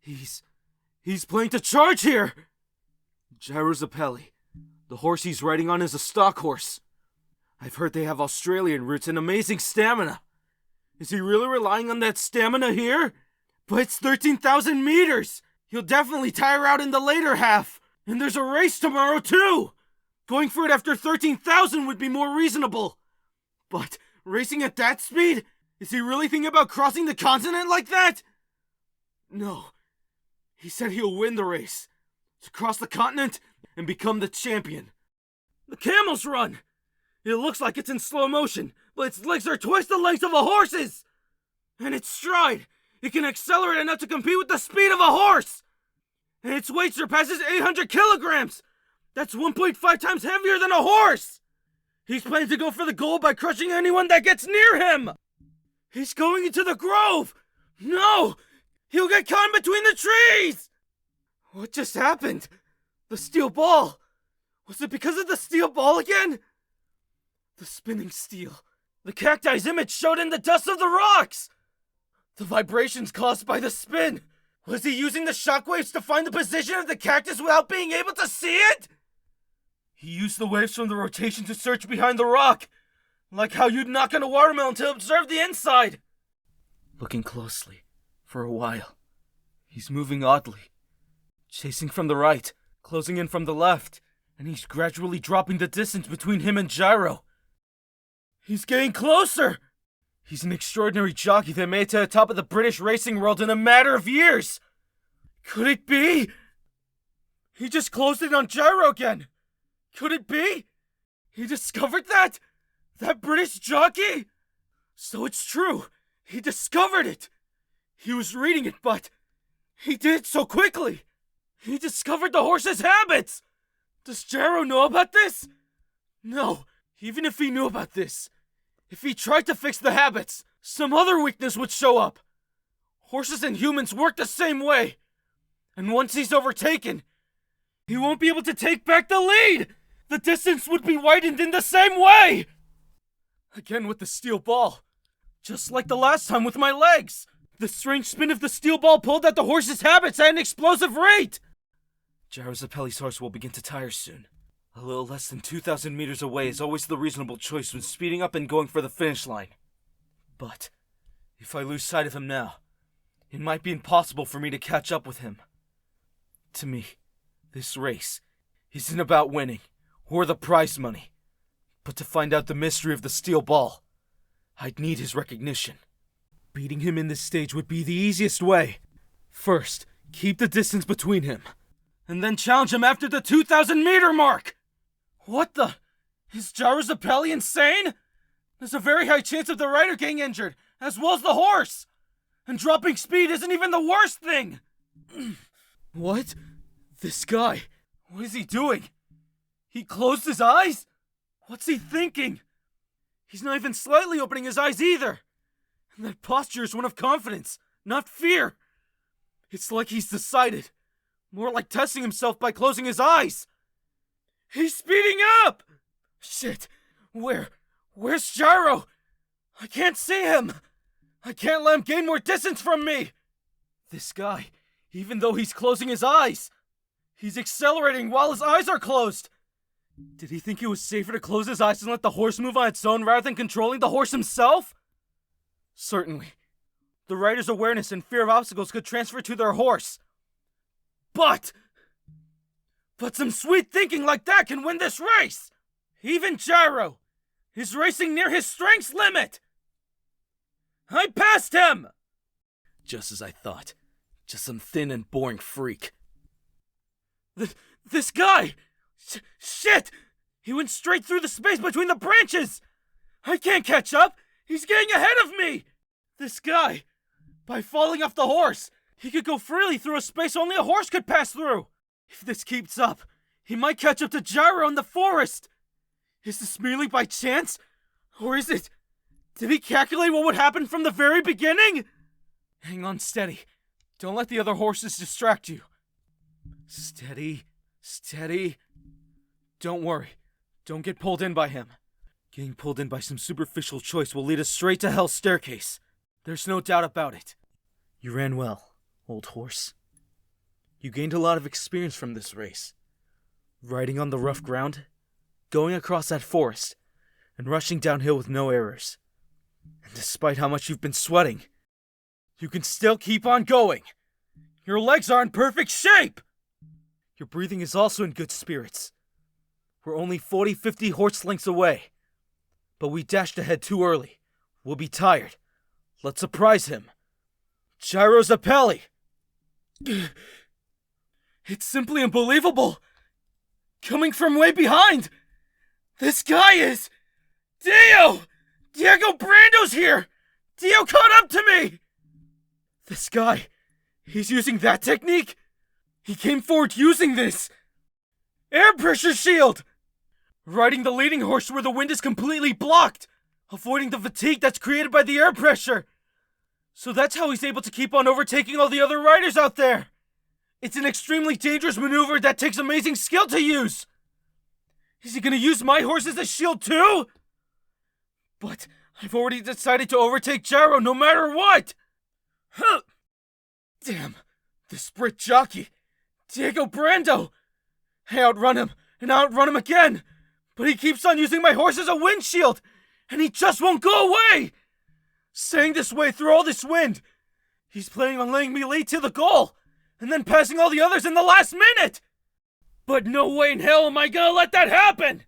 He's planning to charge here! Gyro Zappelli. The horse he's riding on is a stock horse. I've heard they have Australian roots and amazing stamina. Is he really relying on that stamina here? But it's 13,000 meters! He'll definitely tire out in the later half! And there's a race tomorrow too! Going for it after 13,000 would be more reasonable. But racing at that speed? Is he really thinking about crossing the continent like that? No. He said he'll win the race. To cross the continent and become the champion. The camel's run! It looks like it's in slow motion, but its legs are twice the length of a horse's! And its stride! It can accelerate enough to compete with the speed of a horse! And its weight surpasses 800 kilograms! That's 1.5 times heavier than a horse! He's planning to go for the goal by crushing anyone that gets near him! He's going into the grove! No! He'll get caught in between the trees! What just happened? The steel ball! Was it because of the steel ball again? The spinning steel. The cacti's image showed in the dust of the rocks! The vibrations caused by the spin! Was he using the shockwaves to find the position of the cactus without being able to see it? He used the waves from the rotation to search behind the rock, like how you'd knock on a watermelon to observe the inside. Looking closely, for a while, he's moving oddly, chasing from the right, closing in from the left, and he's gradually dropping the distance between him and Gyro. He's getting closer! He's an extraordinary jockey that made it to the top of the British racing world in a matter of years! Could it be? He just closed in on Gyro again! Could it be? He discovered that? That British jockey? So it's true! He discovered it! He was reading it, but he did it so quickly! He discovered the horse's habits! Does Gyro know about this? No, even if he knew about this, if he tried to fix the habits, some other weakness would show up. Horses and humans work the same way. And once he's overtaken, he won't be able to take back the lead! The distance would be widened in the same way! Again with the steel ball. Just like the last time with my legs. The strange spin of the steel ball pulled at the horse's habits at an explosive rate! Gyro Zappelli's horse will begin to tire soon. A little less than 2,000 meters away is always the reasonable choice when speeding up and going for the finish line. But if I lose sight of him now, it might be impossible for me to catch up with him. To me, this race isn't about winning or the prize money, but to find out the mystery of the steel ball. I'd need his recognition. Beating him in this stage would be the easiest way. First, keep the distance between him, and then challenge him after the 2,000 meter mark! What the? Is Gyro Zappelli insane? There's a very high chance of the rider getting injured, as well as the horse! And dropping speed isn't even the worst thing! What? This guy, what is he doing? He closed his eyes? What's he thinking? He's not even slightly opening his eyes either! And that posture is one of confidence, not fear! It's like he's decided. More like testing himself by closing his eyes! He's speeding up! Shit! Where's Gyro? I can't see him! I can't let him gain more distance from me! This guy, even though he's closing his eyes, he's accelerating while his eyes are closed! Did he think it was safer to close his eyes and let the horse move on its own rather than controlling the horse himself? Certainly. The rider's awareness and fear of obstacles could transfer to their horse. But some sweet thinking like that can win this race! Even Gyro is racing near his strength's limit! I passed him! Just as I thought. Just some thin and boring freak. This guy! Shit! He went straight through the space between the branches! I can't catch up! He's getting ahead of me! This guy, by falling off the horse, he could go freely through a space only a horse could pass through! If this keeps up, he might catch up to Gyro in the forest! Is this merely by chance? Or is it... Did he calculate what would happen from the very beginning? Hang on steady. Don't let the other horses distract you. Steady. Steady. Don't worry. Don't get pulled in by him. Getting pulled in by some superficial choice will lead us straight to Hell's Staircase. There's no doubt about it. You ran well, old horse. You gained a lot of experience from this race. Riding on the rough ground, going across that forest, and rushing downhill with no errors. And despite how much you've been sweating, you can still keep on going. Your legs are in perfect shape! Your breathing is also in good spirits. We're only 40-50 horse lengths away. But we dashed ahead too early. We'll be tired. Let's surprise him. Gyro Zappelli! It's simply unbelievable! Coming from way behind! This guy is... Dio! Diego Brando's here! Dio caught up to me! This guy... He's using that technique? He came forward using this! Air pressure shield! Riding the leading horse where the wind is completely blocked! Avoiding the fatigue that's created by the air pressure! So that's how he's able to keep on overtaking all the other riders out there! It's an extremely dangerous maneuver that takes amazing skill to use! Is he gonna use my horse as a shield too? But I've already decided to overtake Gyro no matter what! Huh! Damn, the Brit jockey, Diego Brando! I outrun him, and outrun him again! But he keeps on using my horse as a windshield, and he just won't go away! Staying this way through all this wind, he's planning on letting me lead to the goal, and then passing all the others in the last minute! But no way in hell am I gonna let that happen!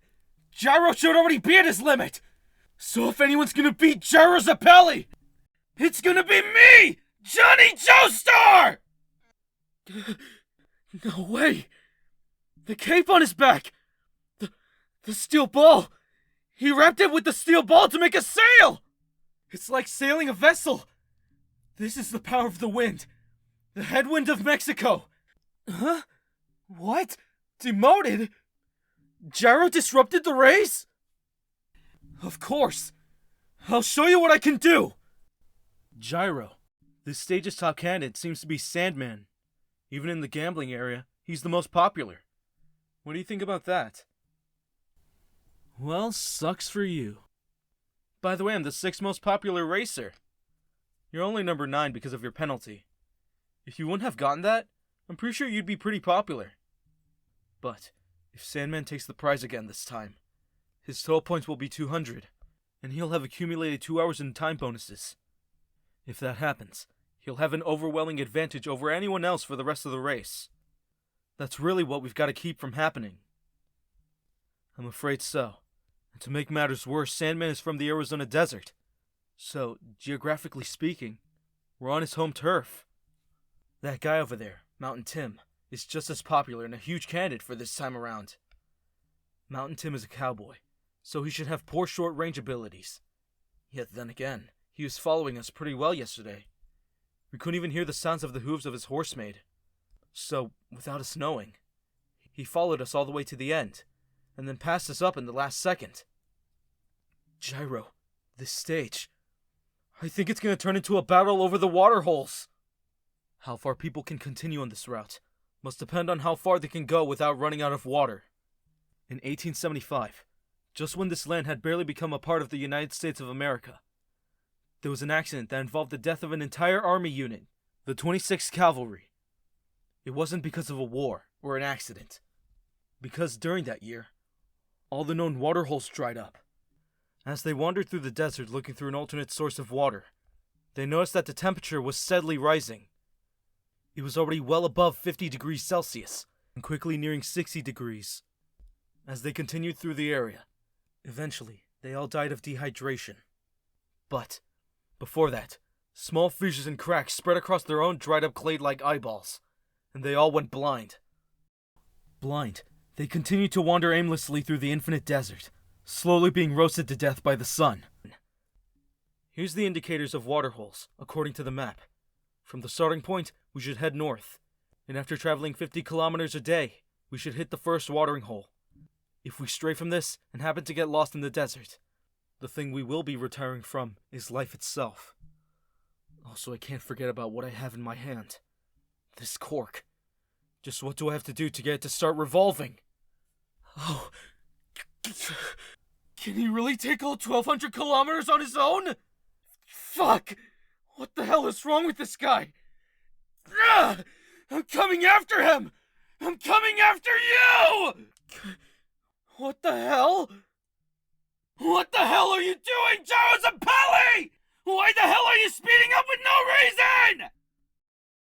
Gyro should already be at his limit! So if anyone's gonna beat Gyro Zappelli, it's gonna be me! Johnny Joestar! No way! The cape on his back! The steel ball! He wrapped it with the steel ball to make a sail! It's like sailing a vessel! This is the power of the wind. The headwind of Mexico! Huh? What? Demoted? Gyro disrupted the race? Of course! I'll show you what I can do! Gyro. This stage's top candidate seems to be Sandman. Even in the gambling area, he's the most popular. What do you think about that? Well, sucks for you. By the way, I'm the 6th most popular racer. You're only number 9 because of your penalty. If you wouldn't have gotten that, I'm pretty sure you'd be pretty popular. But, if Sandman takes the prize again this time, his total points will be 200, and he'll have accumulated 2 hours in time bonuses. If that happens, he'll have an overwhelming advantage over anyone else for the rest of the race. That's really what we've got to keep from happening. I'm afraid so. And to make matters worse, Sandman is from the Arizona desert. So, geographically speaking, we're on his home turf. That guy over there, Mountain Tim, is just as popular and a huge candidate for this time around. Mountain Tim is a cowboy, so he should have poor short-range abilities. Yet then again, he was following us pretty well yesterday. We couldn't even hear the sounds of the hooves of his horse maid. So, without us knowing, he followed us all the way to the end, and then passed us up in the last second. Gyro, this stage, I think it's going to turn into a battle over the water holes. How far people can continue on this route must depend on how far they can go without running out of water. In 1875, just when this land had barely become a part of the United States of America, there was an accident that involved the death of an entire army unit, the 26th Cavalry. It wasn't because of a war or an accident, because during that year, all the known water holes dried up. As they wandered through the desert looking through an alternate source of water, they noticed that the temperature was steadily rising. It was already well above 50 degrees Celsius and quickly nearing 60 degrees. As they continued through the area, eventually they all died of dehydration. But before that, small fissures and cracks spread across their own dried-up clay-like eyeballs, and they all went blind. Blind, they continued to wander aimlessly through the infinite desert, slowly being roasted to death by the sun. Here's the indicators of water holes, according to the map. From the starting point, we should head north, and after traveling 50 kilometers a day, we should hit the first watering hole. If we stray from this and happen to get lost in the desert, the thing we will be retiring from is life itself. Also, I can't forget about what I have in my hand. This cork. Just what do I have to do to get it to start revolving? Oh. Can he really take all 1,200 kilometers on his own? Fuck! What the hell is wrong with this guy? I'm coming after him! I'm coming after you! What the hell? What the hell are you doing, Gyros and Pelly? Why the hell are you speeding up with no reason?